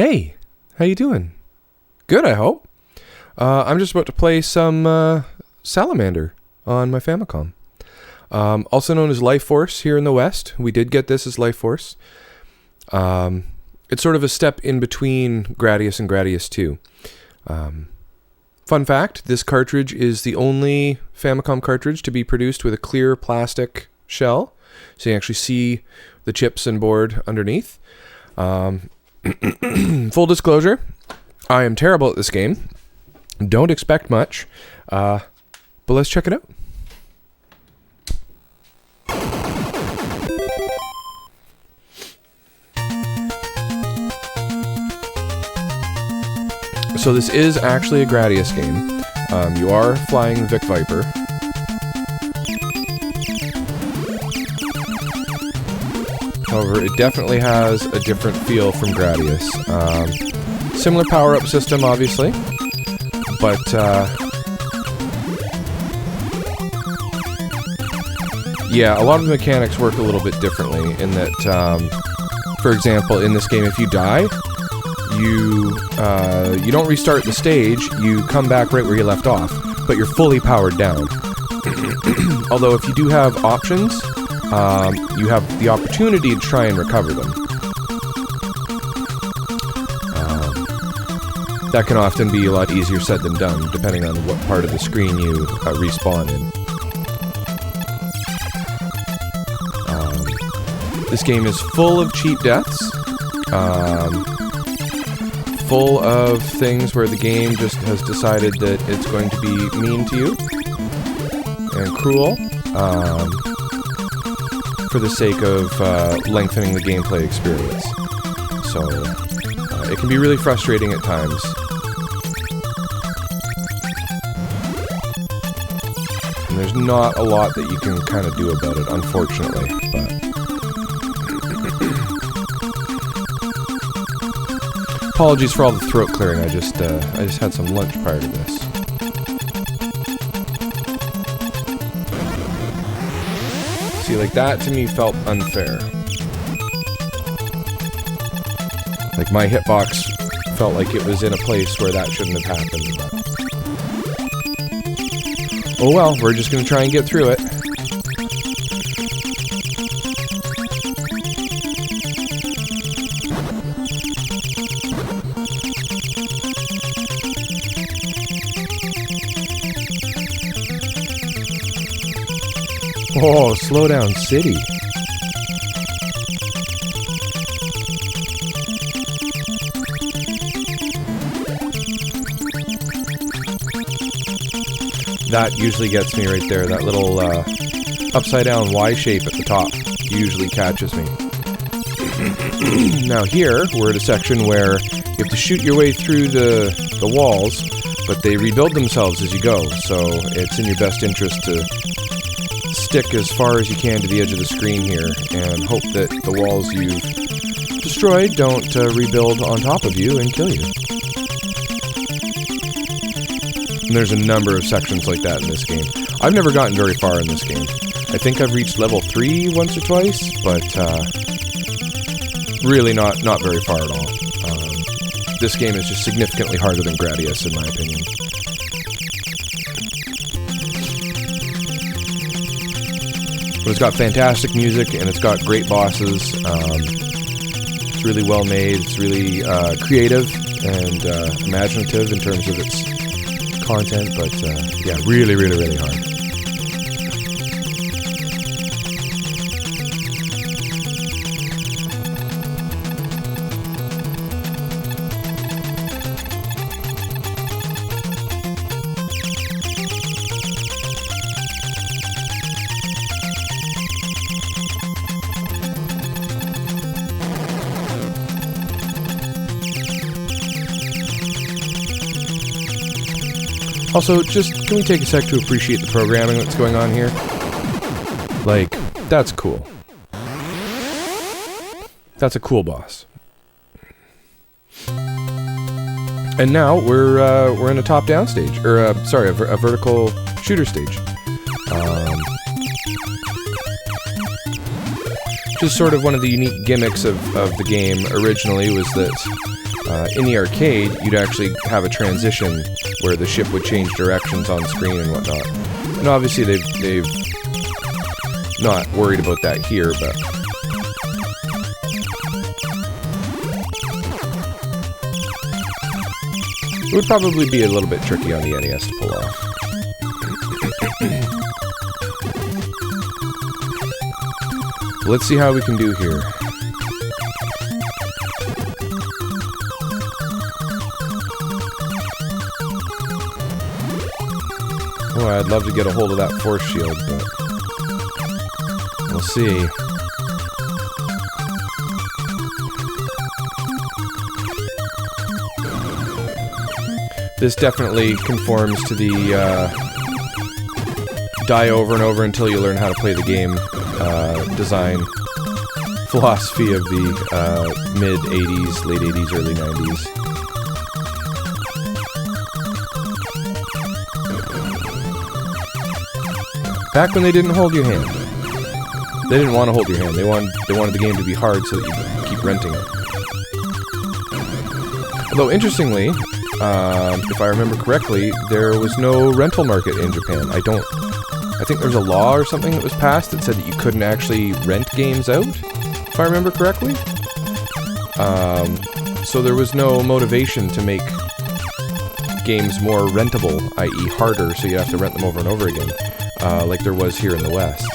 Hey, how you doing? Good, I hope. I'm just about to play some Salamander on my Famicom. Also known as Life Force here in the West. We did get this as Life Force. It's sort of a step in between Gradius and Gradius 2. Fun fact, this cartridge is the only Famicom cartridge to be produced with a clear plastic shell. So you actually see the chips and board underneath. Full disclosure, I am terrible at this game. Don't expect much, but let's check it out. So this is actually a Gradius game. You are flying the Vic Viper. However, it definitely has a different feel from Gradius. Similar power-up system, obviously, but yeah, a lot of the mechanics work a little bit differently in that, for example, in this game, if you die, you don't restart the stage, you come back right where you left off, but you're fully powered down. Although if you do have options, you have the opportunity to try and recover them. That can often be a lot easier said than done, depending on what part of the screen you respawn in. This game is full of cheap deaths, full of things where the game just has decided that it's going to be mean to you and cruel, for the sake of lengthening the gameplay experience. So, it can be really frustrating at times. And there's not a lot that you can kind of do about it, unfortunately, but... Apologies for all the throat clearing, I just had some lunch prior to this. See, like, that to me felt unfair. Like, my hitbox felt like it was in a place where that shouldn't have happened, but... Oh well, we're just gonna try and get through it. Oh, slow down city. That usually gets me right there. That little upside down Y shape at the top usually catches me. Now here, we're at a section where you have to shoot your way through the walls, but they rebuild themselves as you go, so it's in your best interest to stick as far as you can to the edge of the screen here and hope that the walls you've destroyed don't rebuild on top of you and kill you. And there's a number of sections like that in this game. I've never gotten very far in this game. I think I've reached level 3 once or twice, but really not very far at all. This game is just significantly harder than Gradius, in my opinion. But it's got fantastic music, and it's got great bosses. It's really well made, it's really creative and imaginative in terms of its content, but yeah, really, really, really hard. Also, just, can we take a sec to appreciate the programming that's going on here? Like, that's cool. That's a cool boss. And now, we're in a top-down stage. Or, sorry, a vertical shooter stage. Just sort of one of the unique gimmicks of the game originally was that in the arcade, you'd actually have a transition where the ship would change directions on screen and whatnot. And obviously they've not worried about that here, but... it would probably be a little bit tricky on the NES to pull off. Let's see how we can do here. Oh, I'd love to get a hold of that force shield, but we'll see. This definitely conforms to the die over and over until you learn how to play the game design philosophy of the mid-80s, late 80s, early 90s. Back when they didn't hold your hand. They didn't want to hold your hand. They wanted the game to be hard so that you keep renting it. Although, interestingly, if I remember correctly, there was no rental market in Japan. I think there was a law or something that was passed that said that you couldn't actually rent games out, if I remember correctly. So there was no motivation to make games more rentable, i.e. harder, so you have to rent them over and over again, like there was here in the West.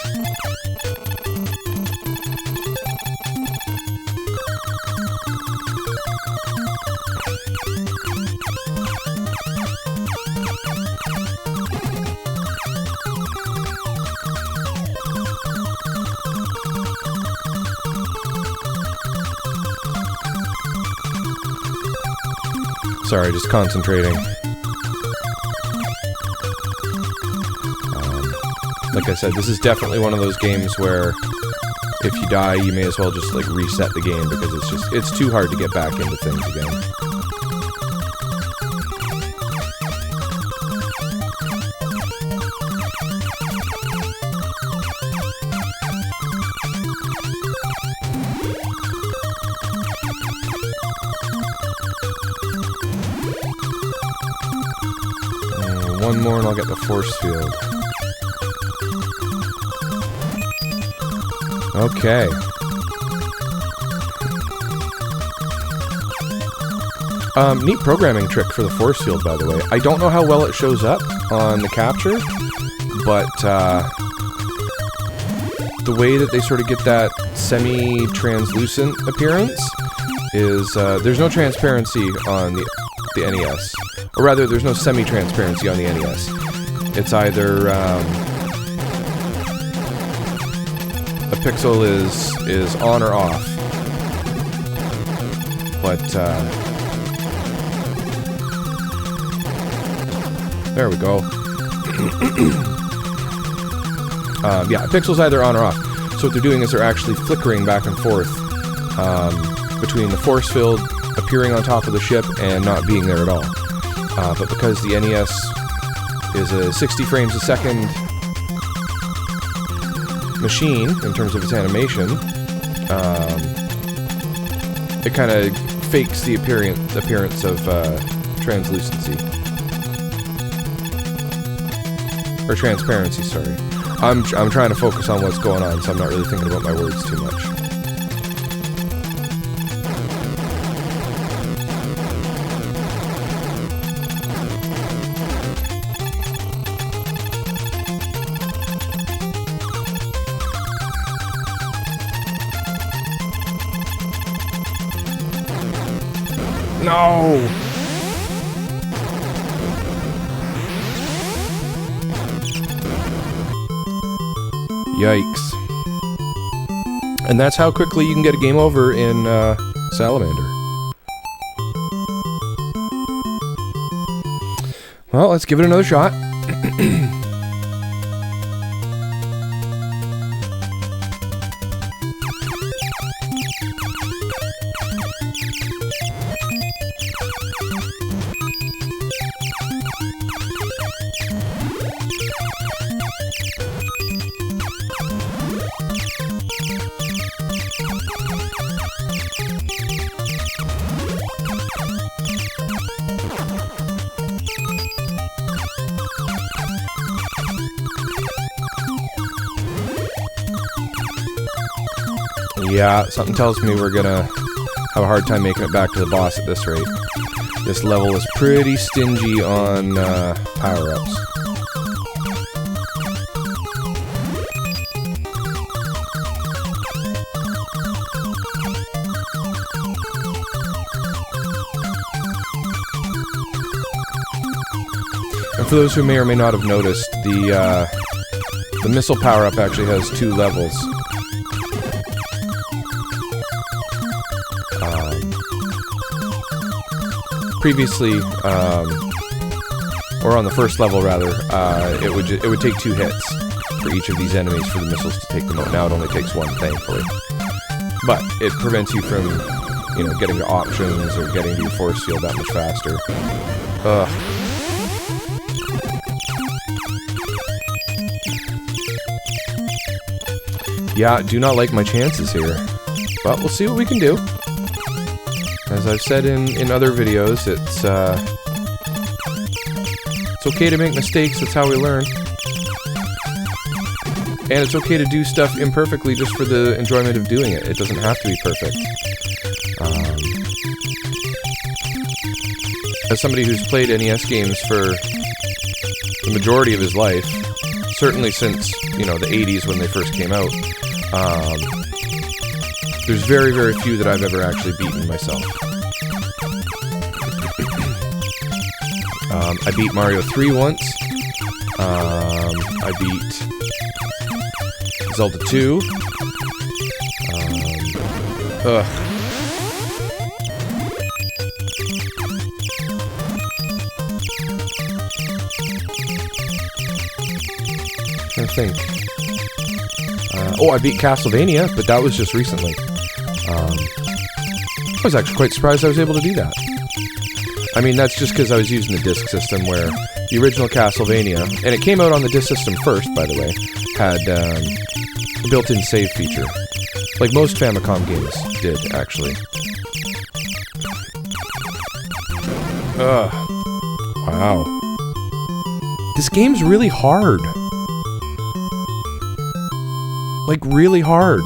Sorry, just concentrating. Like I said, this is definitely one of those games where if you die, you may as well just like reset the game because it's too hard to get back into things again. One more and I'll get the force field. Okay. Neat programming trick for the force field, by the way. I don't know how well it shows up on the capture, but the way that they sort of get that semi-translucent appearance is there's no transparency on the NES. Or rather, there's no semi-transparency on the NES. It's either a pixel is on or off. But there we go. Yeah, a pixel's either on or off. So what they're doing is they're actually flickering back and forth between the force field appearing on top of the ship and not being there at all. But because the NES is a 60 frames a second machine in terms of its animation, it kind of fakes the appearance of translucency. Or transparency, sorry. I'm trying to focus on what's going on, so I'm not really thinking about my words too much. No! Yikes. And that's how quickly you can get a game over in Salamander. Well, let's give it another shot. Yeah, something tells me we're gonna have a hard time making it back to the boss at this rate. This level is pretty stingy on power-ups. And for those who may or may not have noticed, the missile power-up actually has 2 levels. Previously, or on the first level rather, it would take 2 hits for each of these enemies for the missiles to take them out. Now it only takes 1, thankfully. But it prevents you from, you know, getting to options or getting to your force field that much faster. Ugh. Yeah, do not like my chances here. But we'll see what we can do. As I've said in other videos, it's okay to make mistakes, that's how we learn. And it's okay to do stuff imperfectly just for the enjoyment of doing it. It doesn't have to be perfect. As somebody who's played NES games for the majority of his life, certainly since, you know, the 80s when they first came out, there's very, very few that I've ever actually beaten myself. I beat Mario 3 once. I beat Zelda 2. Ugh. I think. Oh, I beat Castlevania, but that was just recently. I was actually quite surprised I was able to do that. I mean, that's just because I was using the disc system where the original Castlevania, and it came out on the disc system first, by the way, had a built-in save feature. Like most Famicom games did, actually. Ugh. Wow. This game's really hard. Like, really hard.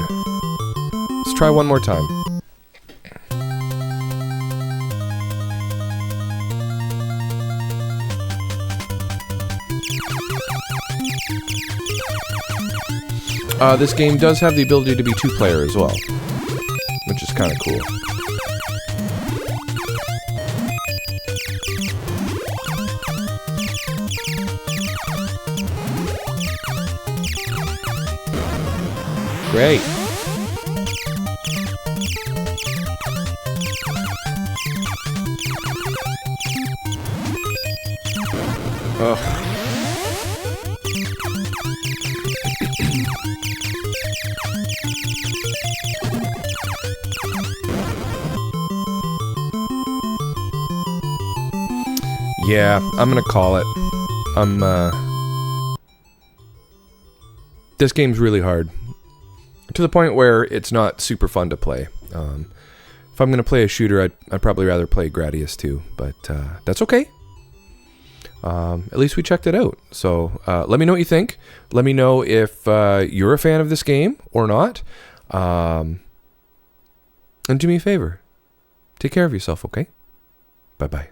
Let's try one more time. This game does have the ability to be 2-player as well, which is kind of cool. Great. Ugh. Yeah, I'm gonna call it. This game's really hard. To the point where it's not super fun to play. If I'm gonna play a shooter, I'd probably rather play Gradius too, but that's okay. At least we checked it out. So let me know what you think. Let me know if you're a fan of this game or not. And do me a favor. Take care of yourself, okay? Bye-bye.